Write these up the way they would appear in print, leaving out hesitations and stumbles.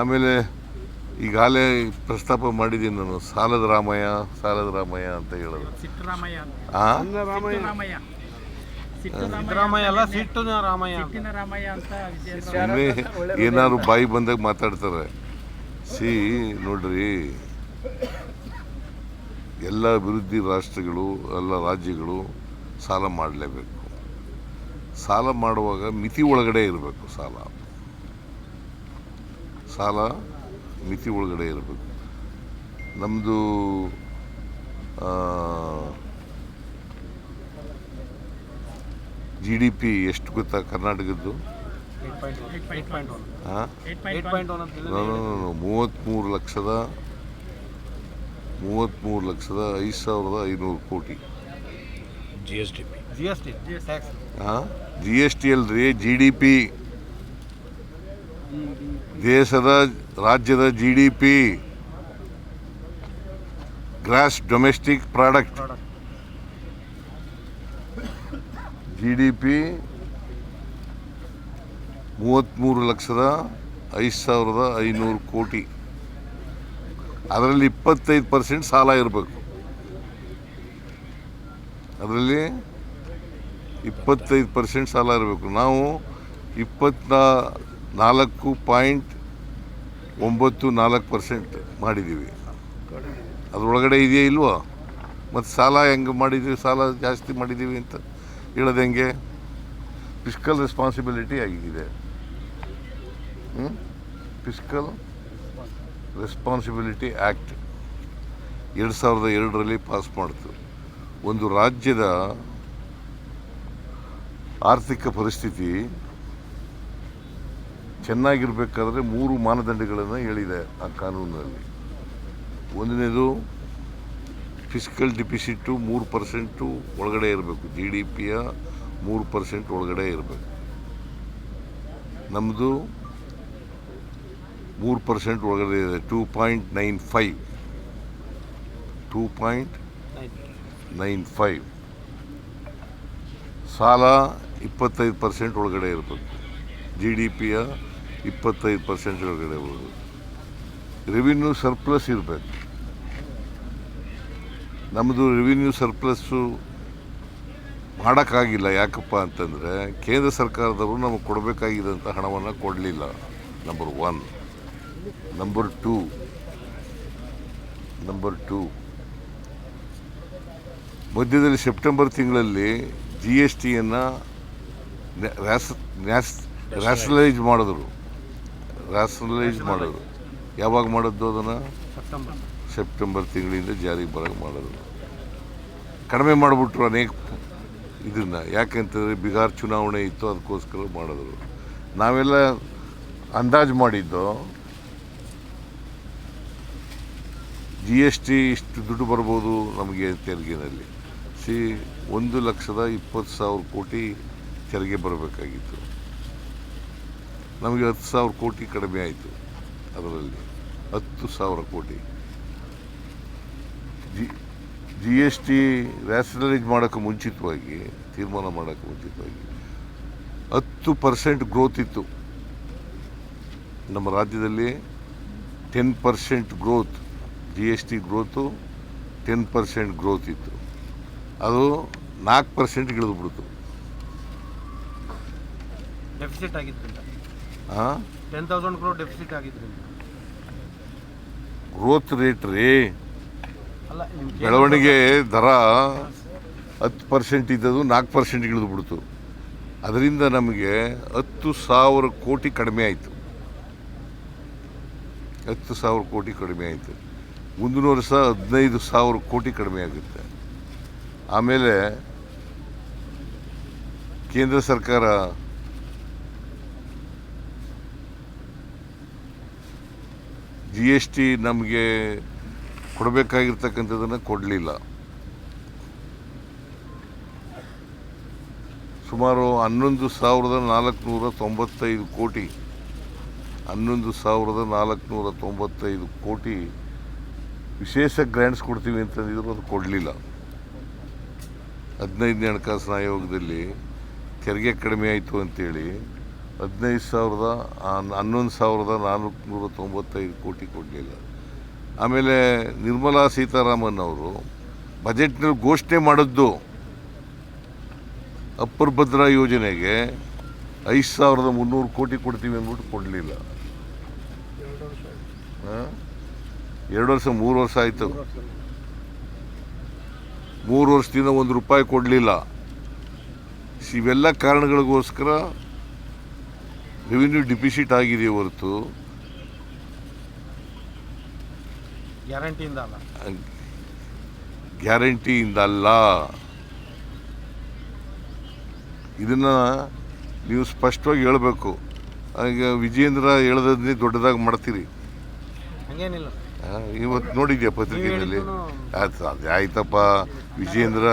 ಆಮೇಲೆ ಈಗಾಗಲೇ ಪ್ರಸ್ತಾಪ ಮಾಡಿದ್ದೀನಿ ನಾನು, ಸಾಲದ ರಾಮಯ್ಯ ಅಂತ ಹೇಳೋದು. ಏನಾದ್ರು ಬಾಯಿ ಬಂದಾಗ ಮಾತಾಡ್ತಾರೆ. ನೋಡ್ರಿ, ಎಲ್ಲ ಅಭಿವೃದ್ಧಿ ರಾಷ್ಟ್ರಗಳು, ಎಲ್ಲ ರಾಜ್ಯಗಳು ಸಾಲ ಮಾಡಲೇಬೇಕು. ಸಾಲ ಮಾಡುವಾಗ ಮಿತಿ ಒಳಗಡೆ ಇರಬೇಕು. ಸಾಲ ಮಿತಿ ಒಳಗಡೆ ಇರಬೇಕು. ನಮ್ಮದು GDP ಎಷ್ಟು ಗೊತ್ತಾ ಕರ್ನಾಟಕದ್ದು? 33,05,500 ಕೋಟಿ. GST ಅಲ್ರಿ, GDP. ರಾಜ್ಯದ GDP, gross domestic product. GDP 33,05,500 ಕೋಟಿ. ಅದರಲ್ಲಿ 25% ಸಾಲ ಇರಬೇಕು. ಅದರಲ್ಲಿ 25% ಸಾಲ ಇರಬೇಕು. ನಾವು 24.94% ಮಾಡಿದ್ದೀವಿ. ಅದರೊಳಗಡೆ ಇದೆಯಾ ಇಲ್ವೋ? ಮತ್ತು ಸಾಲ ಹೆಂಗೆ ಮಾಡಿದ್ದೀವಿ, ಸಾಲ ಜಾಸ್ತಿ ಮಾಡಿದ್ದೀವಿ ಅಂತ ಹೇಳೋದು ಹೆಂಗೆ? ಫಿಸ್ಕಲ್ ರೆಸ್ಪಾನ್ಸಿಬಿಲಿಟಿ ಆಗಿದೆ. ಫಿಸ್ಕಲ್ ರೆಸ್ಪಾನ್ಸಿಬಿಲಿಟಿ ಆ್ಯಕ್ಟ್ 2002ರಲ್ಲಿ ಪಾಸ್ ಮಾಡ್ತು. ಒಂದು ರಾಜ್ಯದ ಆರ್ಥಿಕ ಪರಿಸ್ಥಿತಿ ಚೆನ್ನಾಗಿರ್ಬೇಕಾದ್ರೆ 3 ಮಾನದಂಡಗಳನ್ನು ಹೇಳಿದೆ ಆ ಕಾನೂನಿನಲ್ಲಿ. ಒಂದನೇದು ಫಿಸ್ಕಲ್ ಡಿಫಿಸಿಟ್ಟು 3% ಒಳಗಡೆ ಇರಬೇಕು. GDPಯ 3% ಒಳಗಡೆ ಇರಬೇಕು. ನಮ್ಮದು 3% ಒಳಗಡೆ ಇದೆ. 2.95. ಸಾಲ 25% ಒಳಗಡೆ ಇರಬೇಕು. GDPಯ 25% ಒಳಗಡೆ ಇರಬೇಕು. ರೆವಿನ್ಯೂ ಸರ್ಪ್ಲಸ್ ಇರಬೇಕು. ನಮ್ಮದು ರೆವಿನ್ಯೂ ಸರ್ಪ್ಲಸ್ಸು ಮಾಡೋಕ್ಕಾಗಿಲ್ಲ. ಯಾಕಪ್ಪ ಅಂತಂದರೆ ಕೇಂದ್ರ ಸರ್ಕಾರದವರು ನಮಗೆ ಕೊಡಬೇಕಾಗಿದ್ದಂಥ ಹಣವನ್ನು ಕೊಡಲಿಲ್ಲ. ನಂಬರ್ 1. ನಂಬರ್ 2, ಮಧ್ಯದಲ್ಲಿ ಸೆಪ್ಟೆಂಬರ್ ತಿಂಗಳಲ್ಲಿ GSTಯನ್ನು ರ್ಯಾಷನಲೈಸ್ ಮಾಡಿದ್ರು. ಯಾವಾಗ ಮಾಡಿದ್ದು? ಅದನ್ನು ಸೆಪ್ಟೆಂಬರ್ ತಿಂಗಳಿಂದ ಜಾರಿಗೆ ಬರೋಕ್ಕೆ ಮಾಡಿದ್ರು. ಕಡಿಮೆ ಮಾಡಿಬಿಟ್ರು ಅನೇಕ ಇದನ್ನು. ಯಾಕೆಂತಂದರೆ ಬಿಹಾರ್ ಚುನಾವಣೆ ಇತ್ತು, ಅದಕ್ಕೋಸ್ಕರ ಮಾಡಿದ್ರು. ನಾವೆಲ್ಲ ಅಂದಾಜು ಮಾಡಿದ್ದು GST ಇಷ್ಟು ದುಡ್ಡು ಬರ್ಬೋದು ನಮಗೆ ತೆರಿಗೆನಲ್ಲಿ. 1,20,000 ಕೋಟಿ ತೆರಿಗೆ ಬರಬೇಕಾಗಿತ್ತು. ನಮಗೆ 10,000 ಕೋಟಿ ಕಡಿಮೆ ಆಯಿತು. ಅದರಲ್ಲಿ 10,000 ಕೋಟಿ. GST ರ್ಯಾಷನಲೈಸ್ ಮಾಡೋಕ್ಕೆ ಮುಂಚಿತವಾಗಿ, ತೀರ್ಮಾನ ಮಾಡೋಕ್ಕೆ ಮುಂಚಿತವಾಗಿ 10% ಗ್ರೋತ್ ಇತ್ತು ನಮ್ಮ ರಾಜ್ಯದಲ್ಲಿ. 10% ಗ್ರೋತ್, GST ಗ್ರೋತು 10% ಗ್ರೋತ್ ಇತ್ತು. ಅದು 4% ಇಳಿದು ಬಿಡ್ತು. ಡೆಫಿಸಿಟ್ ಆಗಿದ್ದರಿಂದ 10,000 crore ಡೆಫಿಸಿಟ್ ಆಗಿದ್ದರಿಂದ ಗ್ರೋತ್ ರೇಟ್ ರೀ, ಬೆಳವಣಿಗೆ ದರ 10% ಇದ್ದದು 4% ಇಳಿದು ಬಿಡ್ತು. ಅದರಿಂದ ನಮಗೆ 10,000 ಕೋಟಿ ಕಡಿಮೆ ಆಯಿತು. 10,000 ಕೋಟಿ ಕಡಿಮೆ ಆಯಿತು. ಮುಂದಿನ ವರ್ಷ 15,000 ಕೋಟಿ ಕಡಿಮೆ ಆಗುತ್ತೆ. ಆಮೇಲೆ ಕೇಂದ್ರ ಸರ್ಕಾರ GST ನಮಗೆ ಕೊಡಬೇಕಾಗಿರ್ತಕ್ಕಂಥದ್ದನ್ನು ಕೊಡಲಿಲ್ಲ. ಸುಮಾರು 11,495 ಕೋಟಿ 11,495 ಕೋಟಿ ವಿಶೇಷ ಗ್ರ್ಯಾಂಟ್ಸ್ ಕೊಡ್ತೀವಿ ಅಂತಂದಿದ್ರು, ಅದು ಕೊಡಲಿಲ್ಲ. 15ನೇ ಹಣಕಾಸಿನ ಆಯೋಗದಲ್ಲಿ ತೆರಿಗೆ ಕಡಿಮೆ ಆಯಿತು ಅಂತೇಳಿ 11,495 ಕೋಟಿ ಕೊಡಲಿಲ್ಲ. ಆಮೇಲೆ ನಿರ್ಮಲಾ ಸೀತಾರಾಮನ್ ಅವರು ಬಜೆಟ್ನಲ್ಲಿ ಘೋಷಣೆ ಮಾಡಿದ್ದು ಅಪ್ಪರ್ ಭದ್ರಾ ಯೋಜನೆಗೆ 5,300 ಕೋಟಿ ಕೊಡ್ತೀವಿ ಅಂದ್ಬಿಟ್ಟು ಕೊಡಲಿಲ್ಲ. 2 ವರ್ಷ 3 ವರ್ಷ ಆಯಿತು. 3 ವರ್ಷದಿಂದ ₹1 ಕೊಡಲಿಲ್ಲ. ಇವೆಲ್ಲ ಕಾರಣಗಳಿಗೋಸ್ಕರ ರೆವಿನ್ಯೂ ಡಿಫಿಸಿಟ್ ಆಗಿದೆ ಹೊರತು ಗ್ಯಾರಂಟಿಯಿಂದ ಅಲ್ಲ. ಇದನ್ನು ನೀವು ಸ್ಪಷ್ಟವಾಗಿ ಹೇಳಬೇಕು. ಈಗ ವಿಜಯೇಂದ್ರ ಹೇಳೋದನ್ನೇ ದೊಡ್ಡದಾಗಿ ಮಾಡ್ತೀರಿ. ಹಂಗೇನಿಲ್ಲ. ಇವತ್ತು ನೋಡಿದ್ಯಾ ಪತ್ರಿಕೆಯಲ್ಲಿ? ಆಯ್ತಪ್ಪ, ವಿಜಯೇಂದ್ರ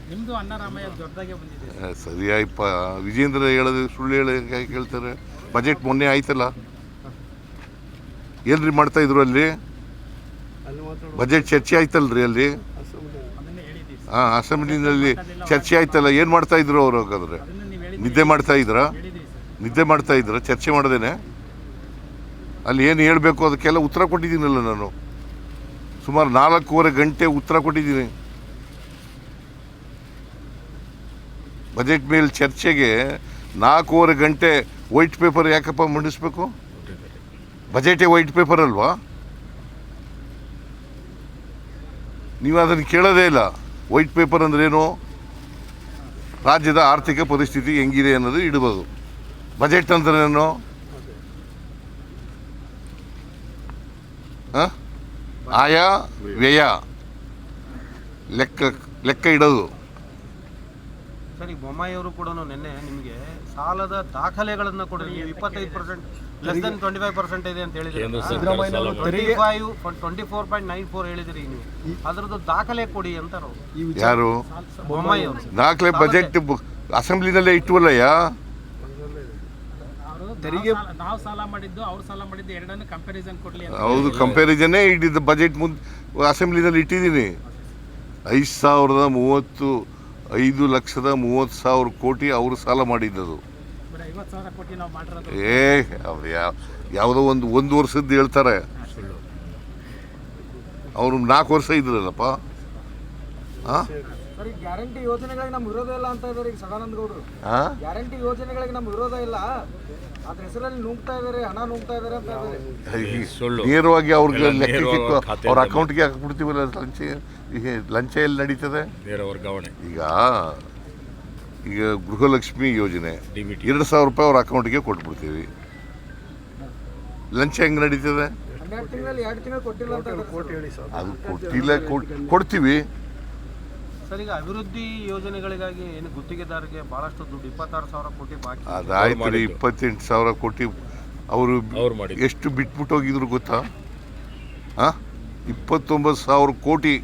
ನಿಮ್ದು ಅಣ್ಣರಾಮಯ್ಯ ದೊಡ್ಡದಾಗೆ ಬಂದಿದೆ. ಸರಿ ಆಯ್ಪ, ವಿಜಯೇಂದ್ರ ಹೇಳೋದು ಸುಳ್ಳು ಹೇಳಿ ಕೇಳ್ತಾರೆ. ಬಜೆಟ್ ಮೊನ್ನೆ ಆಯ್ತಲ್ಲ, ಏನ್ರಿ ಮಾಡ್ತಾ ಇದ್ರು ಅಲ್ಲಿ? ಬಜೆಟ್ ಚರ್ಚೆ ಆಯ್ತಲ್ರಿ ಅಲ್ಲಿ? ಹಾಂ, ಅಸೆಂಬ್ಲಿನಲ್ಲಿ ಚರ್ಚೆ ಆಯ್ತಲ್ಲ. ಏನು ಮಾಡ್ತಾ ಇದ್ರು ಅವರು? ಹಾಗಾದ್ರೆ ನಿದ್ದೆ ಮಾಡ್ತಾ ಇದ್ರ? ಚರ್ಚೆ ಮಾಡ್ದೇನೆ ಅಲ್ಲಿ ಏನು ಹೇಳಬೇಕು ಅದಕ್ಕೆಲ್ಲ ಉತ್ತರ ಕೊಟ್ಟಿದ್ದೀನಲ್ಲ ನಾನು. ಸುಮಾರು 4.25 ಗಂಟೆ ಉತ್ತರ ಕೊಟ್ಟಿದ್ದೀನಿ. ಬಜೆಟ್ ಮೇಲೆ ಚರ್ಚೆಗೆ 4.25 ಗಂಟೆ ವೈಟ್ ಪೇಪರ್ ಯಾಕಪ್ಪ ಮಂಡಿಸ್ಬೇಕು? ಬಜೆಟೇ ವೈಟ್ ಪೇಪರ್ ಅಲ್ವಾ? ನೀವು ಅದನ್ನು ಕೇಳೋದೇ ಇಲ್ಲ. ವೈಟ್ ಪೇಪರ್ ಅಂದ್ರೇನು? ರಾಜ್ಯದ ಆರ್ಥಿಕ ಪರಿಸ್ಥಿತಿ ಹೆಂಗಿದೆ ಅನ್ನೋದು ಇಡ್ಬೋದು. ಬಜೆಟ್ ಅಂದ್ರೇನು? ಆಯಾ ವ್ಯಯ ಲೆಕ್ಕ ಇಡೋದು. ಸರಿ, ಬೊಮ್ಮಾಯಿ ಅವರು ಕೂಡ ನಿನ್ನೆ ನಿಮಗೆ ಸಾಲದ ದಾಖಲೆಗಳನ್ನು ಕೊಡಿ. ನೀವು 25% ಲೆಸ್ ದೆನ್ 25% ಇದೆ ಅಂತ ಹೇಳಿದ್ರಿ. 24.94 ಹೇಳಿದ್ರಿ ನೀವು. ಅದರದ್ದು ದಾಖಲೆ ಕೊಡಿ ಅಂತಾರ ಯಾರು? ಬೊಮ್ಮಾಯಿ ಅವರು. ದಾಖಲೆ ಬಜೆಟ್ ಅಸೆಂಬ್ಲಿನಲ್ಲೇ ಇಟ್ಟುವಲ್ಲಯ್ಯ. ತೆರಿಗೆ ನಾವು ಸಾಲ ಮಾಡಿದ್ದು ಅವ್ರು ಸಾಲ ಮಾಡಿದ್ದು ಎರಡನ್ನು ಕಂಪ್ಯಾರಿಸನ್ ಕೊಡ್ಲಿ ಅಂತ. ಹೌದು, ಕಂಪ್ಯಾರಿಸನ್ನೇ ಇಟ್ಟಿದ್ದು. ಬಜೆಟ್ ಮುಂದೆ ಅಸೆಂಬ್ಲಿನಲ್ಲಿ ಇಟ್ಟಿದ್ದೀನಿ. 5,30,000 ಕೋಟಿ ಅವರು ಸಾಲ ಮಾಡಿದ್ದದು. 50,000 ಕೋಟಿ ನಾವು ಮಾಡಿರೋದು. ಅವ್ರು ಯಾವುದೋ ಒಂದು ವರ್ಷದ್ದು ಹೇಳ್ತಾರೆ. ಅವರು 4 ವರ್ಷ ಇದ್ರಲ್ಲಪ್ಪ. ಸರಿ, ಗ್ಯಾರಂಟಿ ಯೋಜನೆಗಳಿಗೆ ನಮ್ಮ ವಿರೋಧ ಇಲ್ಲ ಅಂತ ಇದ್ದಾರೆ ಈಗ ಸದಾನಂದ ಗೌಡರು. ಗ್ಯಾರಂಟಿ ಯೋಜನೆಗಳಿಗೆ ನಮ್ಮ ವಿರೋಧ ಇಲ್ಲ, ಅದ್ರ ಹೆಸರಲ್ಲಿ ನುಂಗ್ತಾ ಇದಾರೆ, ಹಣ ನುಂಗ್ತಾ ಇದಾರೆ ಅಂತ ಇದ್ದಾರೆ. ನೇರವಾಗಿ ಅವ್ರಿಗೆ ಲೆಕ್ಕಕ್ಕೆ ಅವ್ರ ಅಕೌಂಟ್ಗೆ ಹಾಕ್ಬಿಡ್ತೀವಲ್ಲ. ಲಂಚ ಎಲ್ಲಿ ನಡೀತದೆ? ನೇರ ವರ್ಗಾವಣೆ. ಈಗ ಗೃಹಲಕ್ಷ್ಮಿ ಯೋಜನೆ ₹2,000 ಅವ್ರ ಅಕೌಂಟ್ಗೆ ಕೊಟ್ಬಿಡ್ತೀವಿ. ಲಂಚ ಹೆಂಗೆ ನಡೀತದೆ? 12 ತಿಂಗಳಲ್ಲಿ 2 ತಿಂಗಳು ಕೊಟ್ಟಿಲ್ಲ ಅಂತ ಅದು ಕೊಟ್ಟಿಲ್ಲ, ಕೊಡ್ತೀವಿ. ಸರ್, ಈಗ ಅಭಿವೃದ್ಧಿ ಯೋಜನೆಗಳಿಗಾಗಿ ಏನು ಗುತ್ತಿಗೆದಾರರಿಗೆ ಬಹಳಷ್ಟು ದುಡ್ಡು 26,000 ಕೋಟಿ ಬಾಕಿ. ಅದಾಯ್ತು ರೀ, 28,000 ಕೋಟಿ ಅವರು ಎಷ್ಟು ಬಿಟ್ಬಿಟ್ಟು ಹೋಗಿದ್ರು ಗೊತ್ತಾ? 29,000 ಕೋಟಿ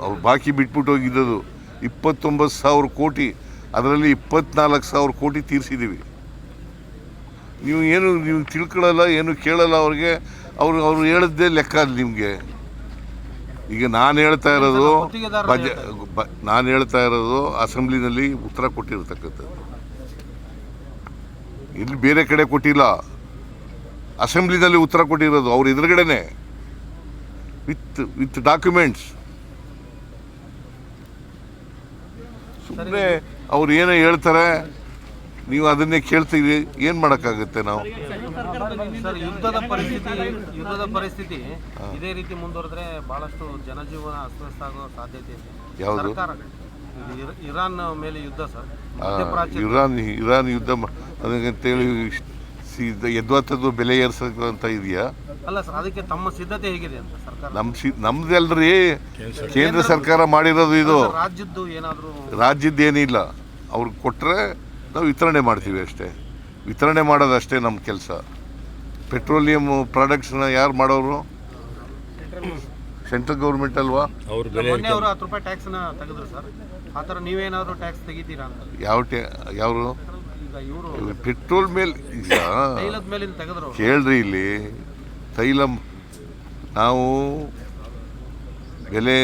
ಅವ್ರು ಬಾಕಿ ಬಿಟ್ಬಿಟ್ಟು ಹೋಗಿದ್ದು. 29,000 ಕೋಟಿ, ಅದರಲ್ಲಿ 24,000 ಕೋಟಿ ತೀರಿಸಿದ್ದೀವಿ. ನೀವು ತಿಳ್ಕೊಳ್ಳಲ್ಲ, ಏನು ಕೇಳಲ್ಲ ಅವ್ರಿಗೆ. ಅವ್ರು ಹೇಳಿದ್ದೇ ಲೆಕ್ಕ ಅಲ್ಲಿ ನಿಮಗೆ. ಈಗ ನಾನು ಹೇಳ್ತಾ ಇರೋದು ಅಸೆಂಬ್ಲಿನಲ್ಲಿ ಉತ್ತರ ಕೊಟ್ಟಿರ್ತಕ್ಕಂಥದ್ದು. ಇಲ್ಲಿ ಬೇರೆ ಕಡೆ ಕೊಟ್ಟಿಲ್ಲ, ಅಸೆಂಬ್ಲಿನಲ್ಲಿ ಉತ್ತರ ಕೊಟ್ಟಿರೋದು ಅವ್ರ ಎದುರುಗಡೆನೆ ವಿತ್ ಡಾಕ್ಯುಮೆಂಟ್ಸ್. ಸುಮ್ಮನೆ ಅವ್ರು ಏನೋ ಹೇಳ್ತಾರೆ, ನೀವು ಅದನ್ನೇ ಕೇಳ್ತೀವಿ. ಏನು ಮಾಡೋಕ್ಕಾಗುತ್ತೆ ನಾವು? ಸರ್, ಯುದ್ಧದ ಪರಿಸ್ಥಿತಿ ಇದೇ ರೀತಿ ಮುಂದುವರೆದ್ರೆ ಬಹಳಷ್ಟು ಜನಜೀವನ ಅಸ್ತವ್ಯಸ್ತ ಆಗೋ ಸಾಧ್ಯತೆ ಇದೆ. ಯಾವುದು? ಇರಾನ್ ಮೇಲೆ ಯುದ್ಧ ಸರ್. ಇರಾನ್ ಯುದ್ಧ ಅದಕ್ಕಂತೇಳಿ ಯದ್ವಾತದ್ದು ಬೆಲೆ ಏರ್ಸಕ್ಕೆ ಅಂತ ಇದೆಯಾ? ಅಲ್ಲ ಸರ್, ಅದಕ್ಕೆ ತಮ್ಮ ಸಿದ್ಧತೆ ಹೇಗಿದೆ ಅಂತ ಸರ್ಕಾರ? ನಮ್ದಲ್ರಿ, ಕೇಂದ್ರ ಸರ್ಕಾರ ಮಾಡಿರೋದು ಇದು. ರಾಜ್ಯದ್ದು ಏನಾದರೂ? ರಾಜ್ಯದ್ದೇನಿಲ್ಲ. ಅವ್ರಿಗೆ ಕೊಟ್ಟರೆ ನಾವು ವಿತರಣೆ ಮಾಡ್ತೀವಿ ಅಷ್ಟೇ. ವಿತರಣೆ ಮಾಡೋದಷ್ಟೇ ನಮ್ಮ ಕೆಲಸ. ಪೆಟ್ರೋಲಿಯಂ ಪ್ರಾಡಕ್ಟ್ಸ್ನ ಯಾರು ಮಾಡೋರು? ಸೆಂಟ್ರಲ್ ಗೌರ್ಮೆಂಟ್ ಅಲ್ವಾ? ಮೊನ್ನೆ ಅವರು ₹10 ಟ್ಯಾಕ್ಸ್ನ ತೆಗೆದ್ರು ಸರ್. ಆ ಥರ ನೀವೇನಾದರೂ ಟ್ಯಾಕ್ಸ್ ತೆಗಿತೀರಾ ಅಂತ? ಯಾರು? ಈಗ ಇವರು ಪೆಟ್ರೋಲ್ ಮೇಲೆ ತೈಲದ ಮೇಲಿಂದ ತೆಗೆದ್ರು. ಕೇಳ್ರಿ, ಇಲ್ಲಿ ತೈಲ ನಾವು ಬೆಲೆ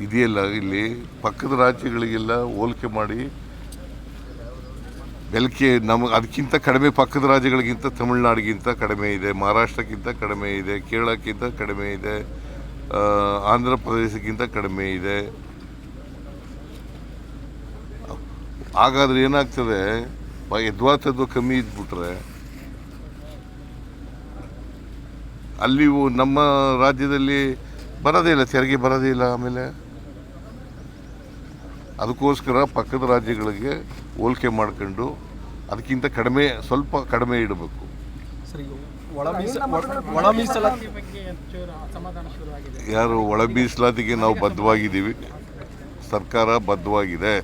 ಇದೆಯಲ್ಲ, ಇಲ್ಲಿ ಪಕ್ಕದ ರಾಜ್ಯಗಳಿಗೆಲ್ಲ ಹೋಲಿಕೆ ಮಾಡಿ ನಮಗೆ ಅದಕ್ಕಿಂತ ಕಡಿಮೆ ಪಕ್ಕದ ರಾಜ್ಯಗಳಿಗಿಂತ ತಮಿಳುನಾಡಿಗಿಂತ ಕಡಿಮೆ ಇದೆ, ಮಹಾರಾಷ್ಟ್ರಕ್ಕಿಂತ ಕಡಿಮೆ ಇದೆ, ಕೇರಳಕ್ಕಿಂತ ಕಡಿಮೆ ಇದೆ, ಆಂಧ್ರ ಪ್ರದೇಶಕ್ಕಿಂತ ಕಡಿಮೆ ಇದೆ. ಹಾಗಾದ್ರೆ ಏನಾಗ್ತದೆ, ಯದ್ವಾತದ್ದು ಕಮ್ಮಿ ಇದ್ಬಿಟ್ರೆ ಅಲ್ಲಿ ನಮ್ಮ ರಾಜ್ಯದಲ್ಲಿ ಬರೋದೇ ಇಲ್ಲ, ತೆರಿಗೆ ಬರೋದೇ ಇಲ್ಲ. ಆಮೇಲೆ ಅದಕ್ಕೋಸ್ಕರ ಪಕ್ಕದ ರಾಜ್ಯಗಳಿಗೆ ಹೋಲಿಕೆ ಮಾಡ್ಕೊಂಡು ಅದಕ್ಕಿಂತ ಕಡಿಮೆ, ಸ್ವಲ್ಪ ಕಡಿಮೆ ಇಡಬೇಕು. ಬಗ್ಗೆ ಒಂಚೂರು ಅಸಮಾಧಾನ ಶುರುವಾಗಿದೆ. ಯಾರು ಒಳ ಮೀಸಲಾತಿಗೆ ನಾವು ಬದ್ಧವಾಗಿದ್ದೀವಿ, ಸರ್ಕಾರ ಬದ್ಧವಾಗಿದೆ.